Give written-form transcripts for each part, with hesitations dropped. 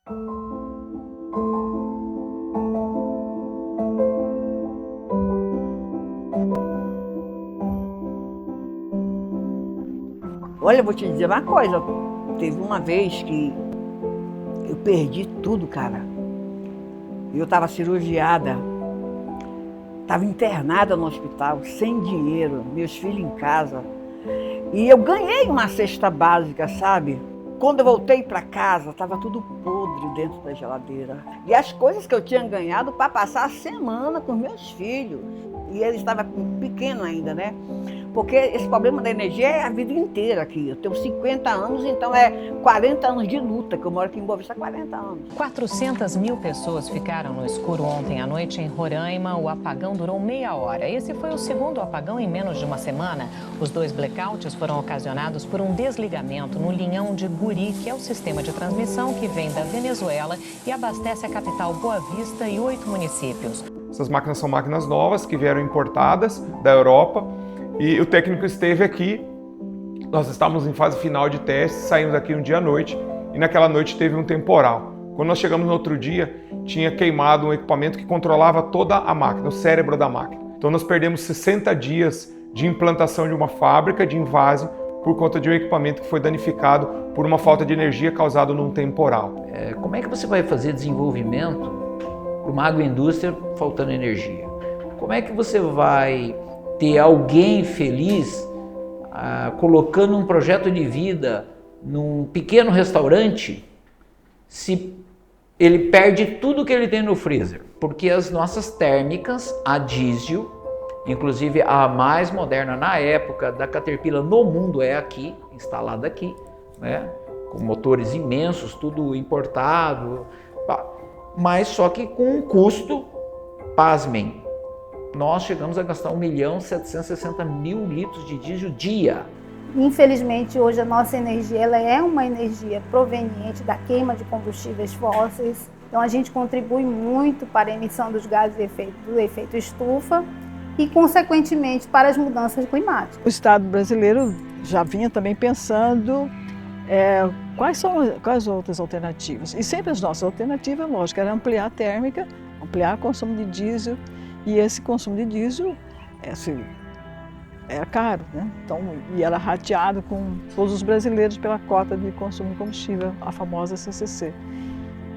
Olha, eu vou te dizer uma coisa, teve uma vez que eu perdi tudo, cara. Eu estava cirurgiada, estava internada no hospital, sem dinheiro, meus filhos em casa. E eu ganhei uma cesta básica, sabe? Quando eu voltei para casa, estava tudo podre dentro da geladeira. E as coisas que eu tinha ganhado para passar a semana com meus filhos. E eles estavam pequenos ainda, né? Porque esse problema da energia é a vida inteira aqui. Eu tenho 50 anos, então é 40 anos de luta, que eu moro aqui em Boa Vista há 40 anos. 400 mil pessoas ficaram no escuro ontem à noite em Roraima. O apagão durou meia hora. Esse foi o segundo apagão em menos de uma semana. Os 2 blackouts foram ocasionados por um desligamento no linhão de Guri, que é o sistema de transmissão que vem da Venezuela e abastece a capital Boa Vista e 8 municípios. Essas máquinas são máquinas novas que vieram importadas da Europa. E o técnico esteve aqui, nós estávamos em fase final de teste, saímos aqui um dia à noite e naquela noite teve um temporal. Quando nós chegamos no outro dia, tinha queimado um equipamento que controlava toda a máquina, o cérebro da máquina. Então nós perdemos 60 dias de implantação de uma fábrica de invase por conta de um equipamento que foi danificado por uma falta de energia causada num temporal. Como é que você vai fazer desenvolvimento para uma agroindústria faltando energia? Como é que você vai ter alguém feliz colocando um projeto de vida num pequeno restaurante se ele perde tudo que ele tem no freezer? Porque as nossas térmicas, a diesel, inclusive a mais moderna na época da Caterpillar no mundo é aqui, instalada aqui, né? Com motores imensos, tudo importado, mas só que com um custo, pasmem, nós chegamos a gastar 1.760.000 litros de diesel dia. Infelizmente, hoje a nossa energia ela é uma energia proveniente da queima de combustíveis fósseis. Então a gente contribui muito para a emissão dos gases do efeito estufa e, consequentemente, para as mudanças climáticas. O Estado brasileiro já vinha também pensando quais as outras alternativas. E sempre as nossas alternativas, lógico, era ampliar a térmica, ampliar o consumo de diesel. E esse consumo de diesel era caro, né? Então, e era rateado com todos os brasileiros pela cota de consumo de combustível, a famosa CCC.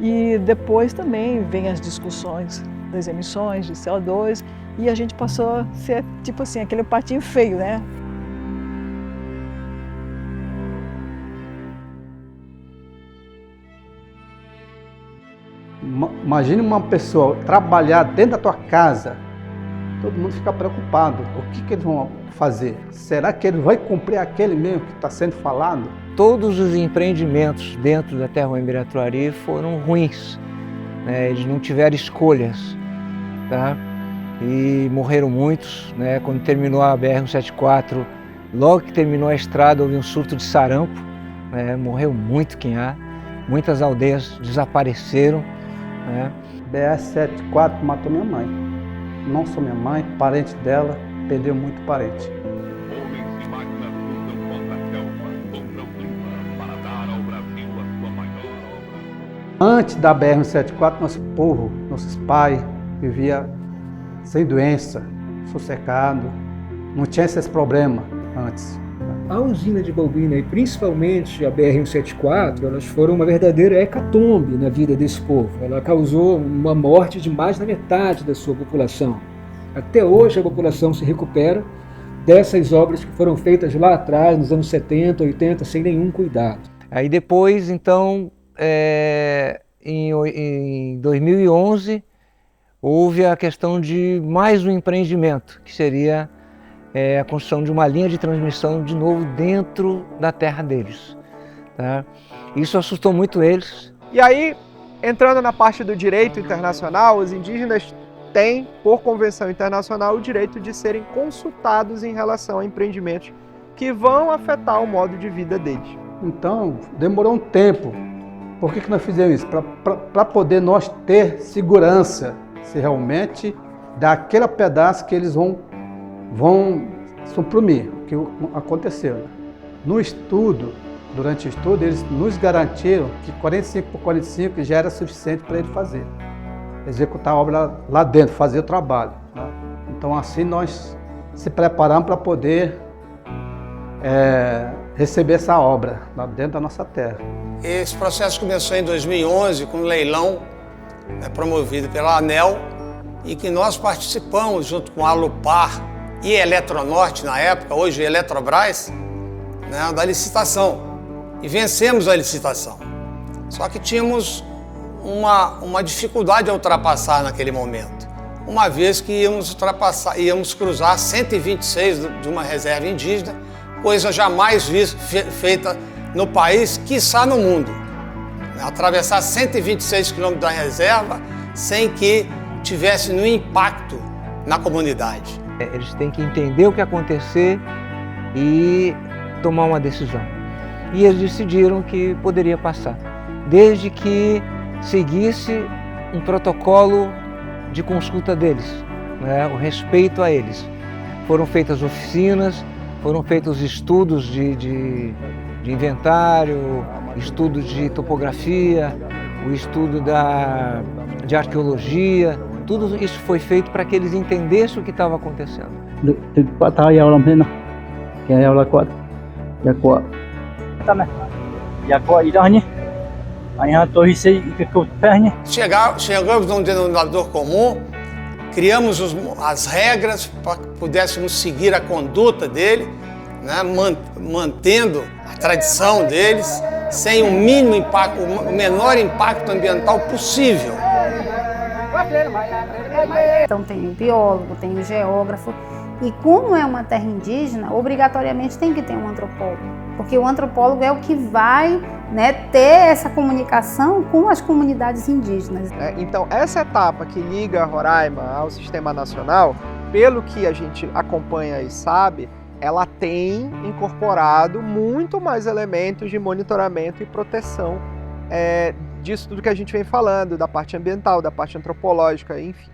E depois também vem as discussões das emissões de CO2 e a gente passou a ser, tipo assim, aquele patinho feio, né? Imagine uma pessoa trabalhar dentro da tua casa, todo mundo fica preocupado. O que eles vão fazer? Será que ele vai cumprir aquele mesmo que está sendo falado? Todos os empreendimentos dentro da Termoemibratroari foram ruins, né? Eles não tiveram escolhas, tá? E morreram muitos, né? Quando terminou a BR-174, logo que terminou a estrada houve um surto de sarampo, né? Morreu muito quinhá, muitas aldeias desapareceram, né? BR-174 matou minha mãe. Não só minha mãe, parente dela, perdeu muito parente. Homens e máquinas lutam contra a selva, contra o clima, para dar ao Brasil a sua maior obra. Antes da BR-174, nosso povo, nossos pais, vivia sem doença, sossegado, não tinha esses problemas antes. A usina de Balbina e principalmente a BR-174, elas foram uma verdadeira hecatombe na vida desse povo. Ela causou uma morte de mais da metade da sua população. Até hoje a população se recupera dessas obras que foram feitas lá atrás, nos anos 70, 80, sem nenhum cuidado. Aí depois, então, em 2011, houve a questão de mais um empreendimento, que seria a construção de uma linha de transmissão de novo dentro da terra deles, tá? Isso assustou muito eles. E aí, entrando na parte do direito internacional, os indígenas têm, por convenção internacional, o direito de serem consultados em relação a empreendimentos que vão afetar o modo de vida deles. Então, demorou um tempo. Por que nós fizemos isso? Para poder nós ter segurança se realmente daquele pedaço que eles vão suprimir, o que aconteceu. No estudo, durante o estudo, eles nos garantiram que 45 por 45 já era suficiente para ele fazer. Executar a obra lá dentro, fazer o trabalho. Né? Então assim nós se preparamos para poder receber essa obra lá dentro da nossa terra. Esse processo começou em 2011 com um leilão promovido pela ANEEL e que nós participamos junto com a Alupar e a Eletronorte na época, hoje Eletrobras, né, da licitação. E vencemos a licitação. Só que tínhamos uma dificuldade a ultrapassar naquele momento. Uma vez que íamos cruzar 126 de uma reserva indígena, coisa jamais feita no país, quiçá no mundo. Atravessar 126 quilômetros da reserva sem que tivesse nenhum impacto na comunidade. Eles têm que entender o que acontecer e tomar uma decisão. E eles decidiram que poderia passar, desde que seguisse um protocolo de consulta deles, né? O respeito a eles. Foram feitas oficinas, foram feitos estudos de inventário, estudos de topografia, o estudo de arqueologia, tudo isso foi feito para que eles entendessem o que estava acontecendo. Chegamos num denominador comum, criamos as regras para que pudéssemos seguir a conduta dele, né, mantendo a tradição deles, sem o mínimo impacto, o menor impacto ambiental possível. Então tem o biólogo, tem o geógrafo, e como é uma terra indígena, obrigatoriamente tem que ter um antropólogo, porque o antropólogo é o que vai, né, ter essa comunicação com as comunidades indígenas. Então essa etapa que liga Roraima ao Sistema Nacional, pelo que a gente acompanha e sabe, ela tem incorporado muito mais elementos de monitoramento e proteção disso tudo que a gente vem falando, da parte ambiental, da parte antropológica, enfim.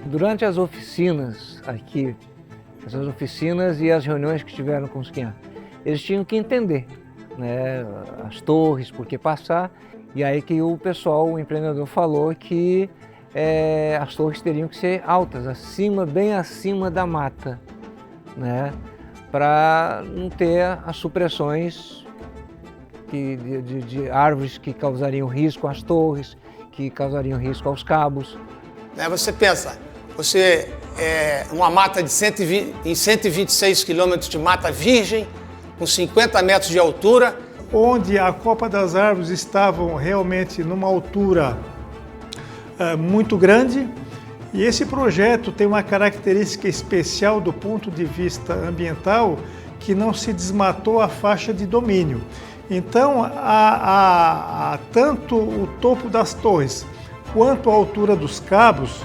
Durante as oficinas aqui, essas oficinas e as reuniões que tiveram com os Quinhá, eles tinham que entender, né, as torres, por que passar, e aí que o pessoal, o empreendedor falou que as torres teriam que ser altas, bem acima da mata, né, para não ter as supressões de árvores que causariam risco às torres, que causariam risco aos cabos. Você pensa, uma mata em 126 quilômetros de mata virgem, com 50 metros de altura. Onde a copa das árvores estavam realmente numa altura muito grande, e esse projeto tem uma característica especial do ponto de vista ambiental, que não se desmatou a faixa de domínio. Então, tanto o topo das torres quanto a altura dos cabos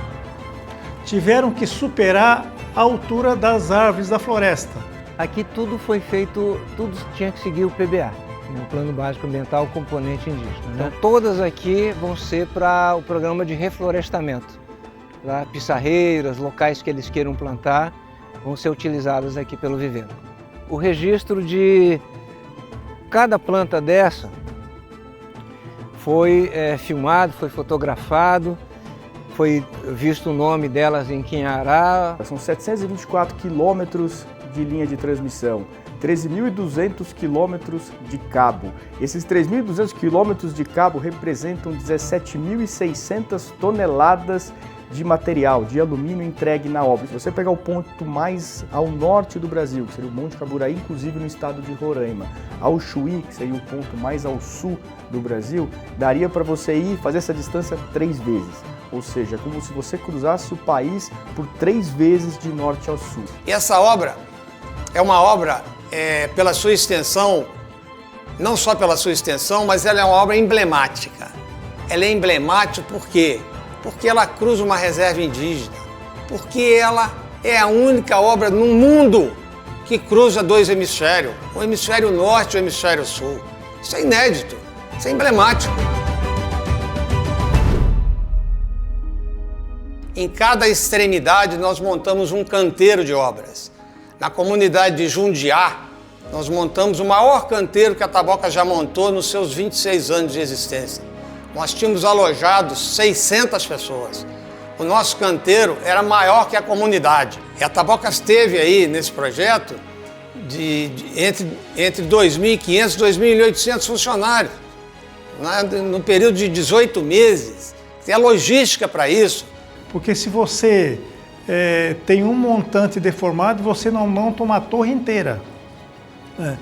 tiveram que superar a altura das árvores da floresta. Aqui tudo foi feito, tudo tinha que seguir o PBA, o Plano Básico Ambiental Componente Indígena. Então, todas aqui vão ser para o programa de reflorestamento. Lá, pissarreiras, locais que eles queiram plantar, vão ser utilizadas aqui pelo viveiro. O registro de cada planta dessa foi filmado, foi fotografado, foi visto o nome delas em Quinhará. São 724 quilômetros de linha de transmissão, 13.200 quilômetros de cabo. Esses 3.200 quilômetros de cabo representam 17.600 toneladas de material, de alumínio entregue na obra. Se você pegar o ponto mais ao norte do Brasil, que seria o Monte Caburaí, inclusive no estado de Roraima, ao Chuí, que seria o ponto mais ao sul do Brasil, daria para você ir fazer essa distância 3 vezes. Ou seja, é como se você cruzasse o país por 3 vezes de norte ao sul. E essa obra é uma obra, pela sua extensão, não só pela sua extensão, mas ela é uma obra emblemática. Ela é emblemática por quê? Porque ela cruza uma reserva indígena, porque ela é a única obra no mundo que cruza 2 hemisférios, o hemisfério norte e o hemisfério sul. Isso é inédito, isso é emblemático. Em cada extremidade nós montamos um canteiro de obras. Na comunidade de Jundiá, nós montamos o maior canteiro que a Taboca já montou nos seus 26 anos de existência. Nós tínhamos alojado 600 pessoas. O nosso canteiro era maior que a comunidade. E a Taboca esteve aí nesse projeto entre 2.500 e 2.800 funcionários, no período de 18 meses. Tem a logística para isso. Porque se você tem um montante deformado, você não monta uma torre inteira. A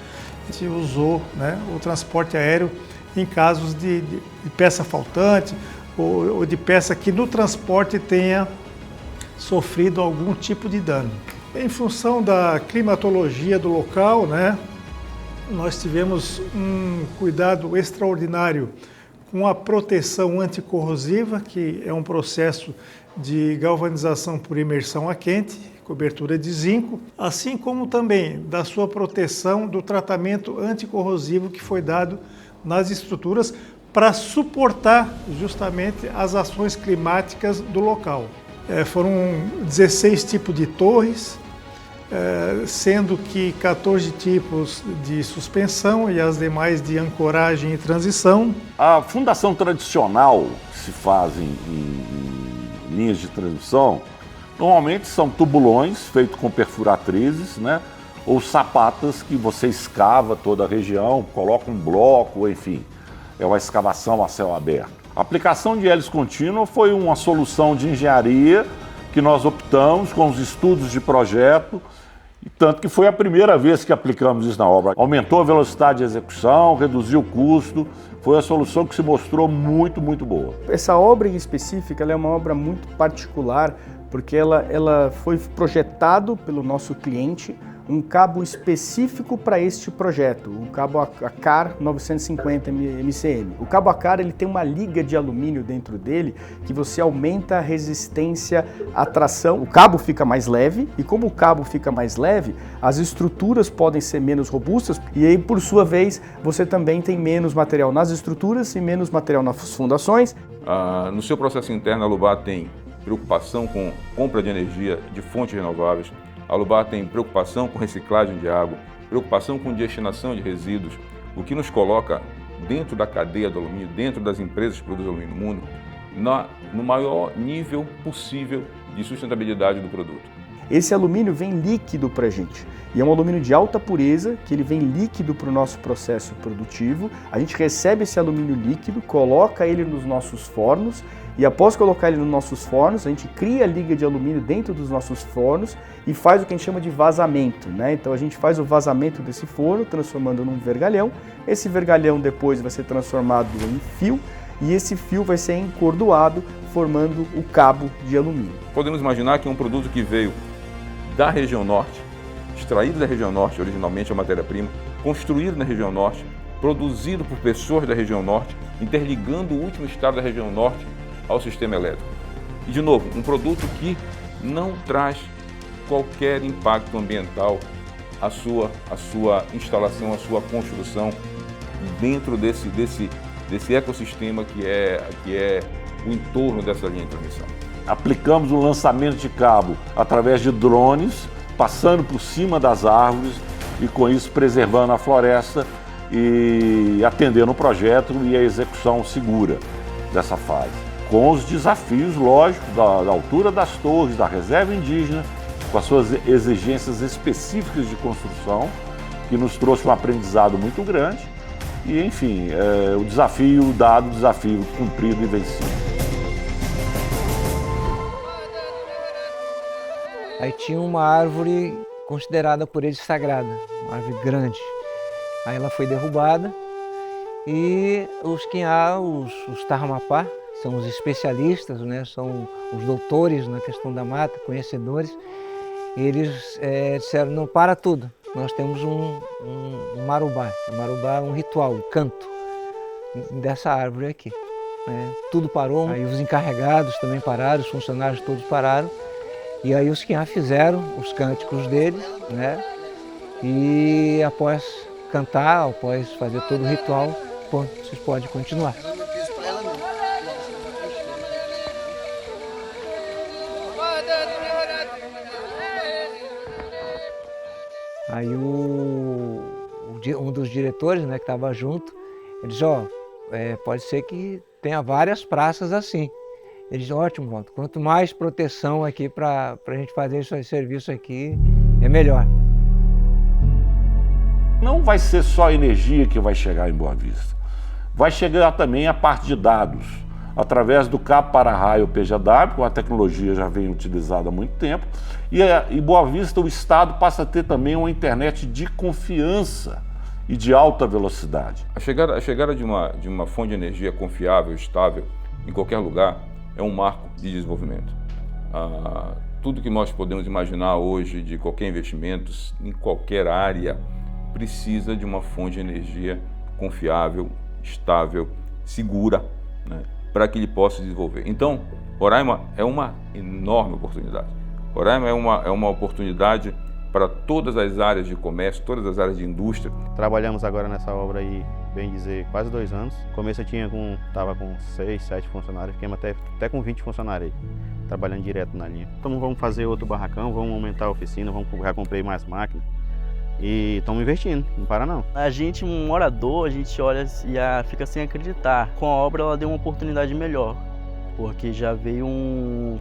gente usou, né, o transporte aéreo em casos de peça faltante ou de peça que no transporte tenha sofrido algum tipo de dano. Em função da climatologia do local, né, nós tivemos um cuidado extraordinário com a proteção anticorrosiva, que é um processo de galvanização por imersão a quente, cobertura de zinco, assim como também da sua proteção do tratamento anticorrosivo que foi dado nas estruturas para suportar justamente as ações climáticas do local. Foram 16 tipos de torres, sendo que 14 tipos de suspensão e as demais de ancoragem e transição. A fundação tradicional que se faz em linhas de transmissão, normalmente são tubulões feitos com perfuratrizes, né? Ou sapatas que você escava toda a região, coloca um bloco, enfim, é uma escavação a céu aberto. A aplicação de hélice contínua foi uma solução de engenharia que nós optamos com os estudos de projeto, e tanto que foi a primeira vez que aplicamos isso na obra. Aumentou a velocidade de execução, reduziu o custo, foi a solução que se mostrou muito, muito boa. Essa obra em específica ela é uma obra muito particular, porque ela foi projetado pelo nosso cliente um cabo específico para este projeto, o cabo ACAR 950 MCM. O cabo ACAR ele tem uma liga de alumínio dentro dele que você aumenta a resistência à tração. O cabo fica mais leve e como o cabo fica mais leve, as estruturas podem ser menos robustas e aí por sua vez você também tem menos material nas estruturas e menos material nas fundações. No seu processo interno, a Alubar tem preocupação com compra de energia de fontes renováveis. A Alubar tem preocupação com reciclagem de água, preocupação com destinação de resíduos, o que nos coloca dentro da cadeia do alumínio, dentro das empresas que produzem alumínio no mundo, no maior nível possível de sustentabilidade do produto. Esse alumínio vem líquido para a gente e é um alumínio de alta pureza que ele vem líquido para o nosso processo produtivo. A gente recebe esse alumínio líquido, coloca ele nos nossos fornos e após colocar ele nos nossos fornos, a gente cria a liga de alumínio dentro dos nossos fornos e faz o que a gente chama de vazamento, né? Então a gente faz o vazamento desse forno, transformando num vergalhão. Esse vergalhão depois vai ser transformado em fio e esse fio vai ser encordoado, formando o cabo de alumínio. Podemos imaginar que um produto que veio da região norte, extraído da região norte, originalmente a matéria-prima, construído na região norte, produzido por pessoas da região norte, interligando o último estado da região norte ao sistema elétrico. E, de novo, um produto que não traz qualquer impacto ambiental à sua instalação, à sua construção dentro desse ecossistema que é o entorno dessa linha de transmissão. Aplicamos o lançamento de cabo através de drones, passando por cima das árvores e com isso preservando a floresta e atendendo o projeto e a execução segura dessa fase. Com os desafios, lógico, da altura das torres, da reserva indígena, com as suas exigências específicas de construção, que nos trouxe um aprendizado muito grande e, enfim, o desafio dado, o desafio cumprido e vencido. Aí tinha uma árvore considerada por eles sagrada, uma árvore grande. Aí ela foi derrubada e os Quinhá, os Tarramapá, são os especialistas, né? São os doutores na questão da mata, conhecedores. Eles disseram, não, para tudo, nós temos um marubá. O marubá é um ritual, um canto dessa árvore aqui. Né? Tudo parou, aí os encarregados também pararam, os funcionários todos pararam. E aí os Quinhá fizeram os cânticos deles, né? E após cantar, após fazer todo o ritual, vocês podem continuar. Aí um dos diretores, né, que estava junto, ele disse, pode ser que tenha várias praças assim. Ele disse, ótimo, Walter, quanto mais proteção aqui para a gente fazer esse serviço aqui, é melhor. Não vai ser só a energia que vai chegar em Boa Vista. Vai chegar também a parte de dados, através do cabo para-raio PGW, a tecnologia já vem utilizada há muito tempo, e em Boa Vista o Estado passa a ter também uma internet de confiança e de alta velocidade. A chegada de uma fonte de energia confiável, estável, em qualquer lugar, é um marco de desenvolvimento. Tudo que nós podemos imaginar hoje de qualquer investimento, em qualquer área, precisa de uma fonte de energia confiável, estável, segura, né, para que ele possa desenvolver. Então, Roraima é uma enorme oportunidade. Roraima é uma oportunidade para todas as áreas de comércio, todas as áreas de indústria. Trabalhamos agora nessa obra aí, bem dizer, quase 2 anos. No começo eu estava com 6, 7 funcionários, ficamos até com 20 funcionários aí, trabalhando direto na linha. Então vamos fazer outro barracão, vamos aumentar a oficina, já comprei mais máquinas. E estamos investindo, não para não. A gente, um morador, a gente olha e fica sem acreditar. Com a obra ela deu uma oportunidade melhor, porque já veio um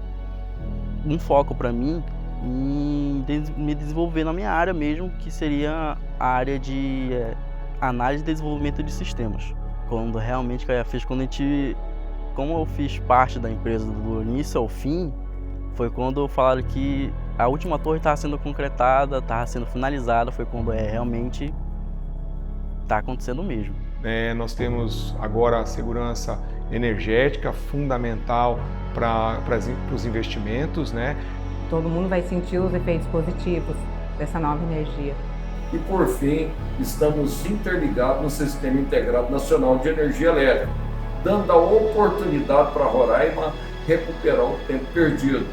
foco para mim em me desenvolver na minha área mesmo, que seria a área de análise e desenvolvimento de sistemas. Quando realmente como eu fiz parte da empresa do início ao fim, foi quando falaram que a última torre estava sendo concretada, estava sendo finalizada, foi quando realmente está acontecendo mesmo. Nós temos agora a segurança energética fundamental para os investimentos, né? Todo mundo vai sentir os efeitos positivos dessa nova energia. E por fim, estamos interligados no Sistema Integrado Nacional de Energia Elétrica, dando a oportunidade para Roraima recuperar o tempo perdido.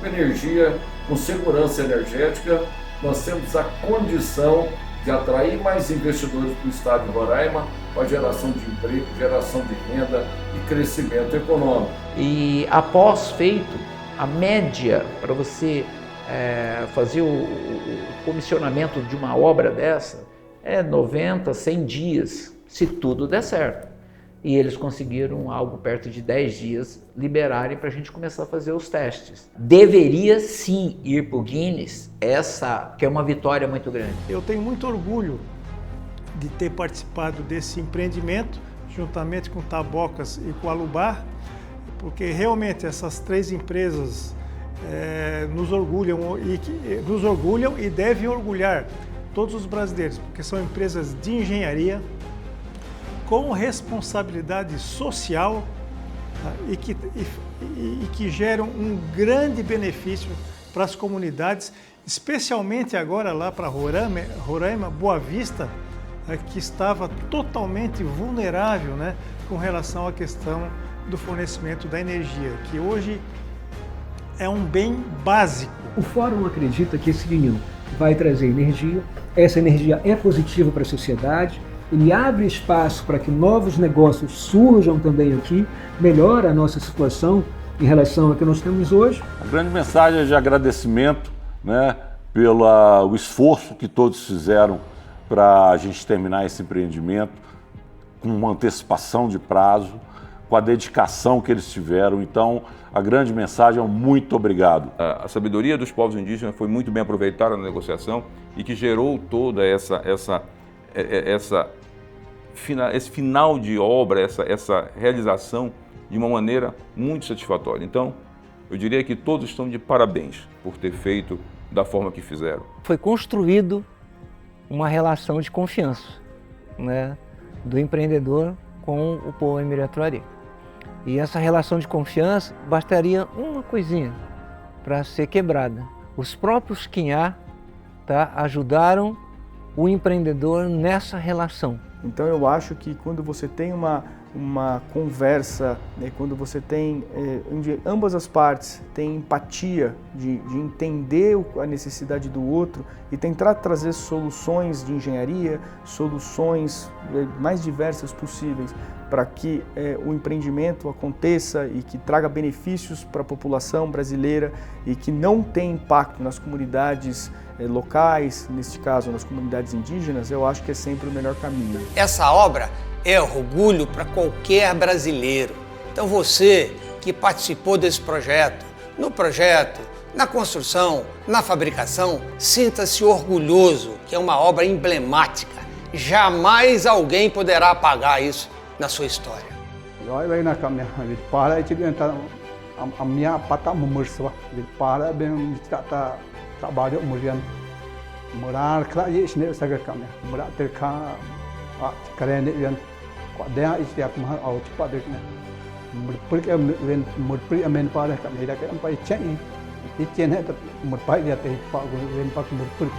Com energia, com segurança energética, nós temos a condição de atrair mais investidores para o estado de Roraima, com a geração de emprego, geração de renda e crescimento econômico. E após feito, a média para você fazer o comissionamento de uma obra dessa é 90, 100 dias, se tudo der certo. E eles conseguiram algo perto de 10 dias liberarem para a gente começar a fazer os testes. Deveria sim ir para o Guinness, que é uma vitória muito grande. Eu tenho muito orgulho de ter participado desse empreendimento, juntamente com Tabocas e com Alubar, porque realmente essas 3 empresas nos orgulham e devem orgulhar todos os brasileiros, porque são empresas de engenharia, com responsabilidade social, tá? e que geram um grande benefício para as comunidades, especialmente agora lá para Roraima, Boa Vista, que estava totalmente vulnerável, né, com relação à questão do fornecimento da energia, que hoje é um bem básico. O Fórum acredita que esse dinheiro vai trazer energia, essa energia é positiva para a sociedade, ele abre espaço para que novos negócios surjam também aqui, melhora a nossa situação em relação ao que nós temos hoje. A grande mensagem é de agradecimento, né, pelo esforço que todos fizeram para a gente terminar esse empreendimento, com uma antecipação de prazo, com a dedicação que eles tiveram. Então, a grande mensagem é um muito obrigado. A sabedoria dos povos indígenas foi muito bem aproveitada na negociação e que gerou toda esse final de obra, essa realização de uma maneira muito satisfatória. Então, eu diria que todos estão de parabéns por ter feito da forma que fizeram. Foi construído uma relação de confiança, né, do empreendedor com o povo Emiratuari. E essa relação de confiança bastaria uma coisinha para ser quebrada. Os próprios Quinhá, tá, ajudaram o empreendedor nessa relação. Então eu acho que quando você tem uma uma conversa, né, quando você tem, onde ambas as partes têm empatia de entender a necessidade do outro e tentar trazer soluções de engenharia, soluções mais diversas possíveis para que o empreendimento aconteça e que traga benefícios para a população brasileira e que não tenha impacto nas comunidades locais, neste caso nas comunidades indígenas, eu acho que é sempre o melhor caminho. Essa obra é orgulho para qualquer brasileiro. Então você que participou desse projeto, no projeto, na construção, na fabricação, sinta-se orgulhoso, que é uma obra emblemática. Jamais alguém poderá apagar isso na sua história. A minha pata memersa, para bem trabalho murian, morar claro isso não sabe como é, morar ter cá, keren yang, dia istiak mah au cepat dek né, porque merpri amen para kami dah kan pai cek, ini cek né, merpai dia teh pak merpri.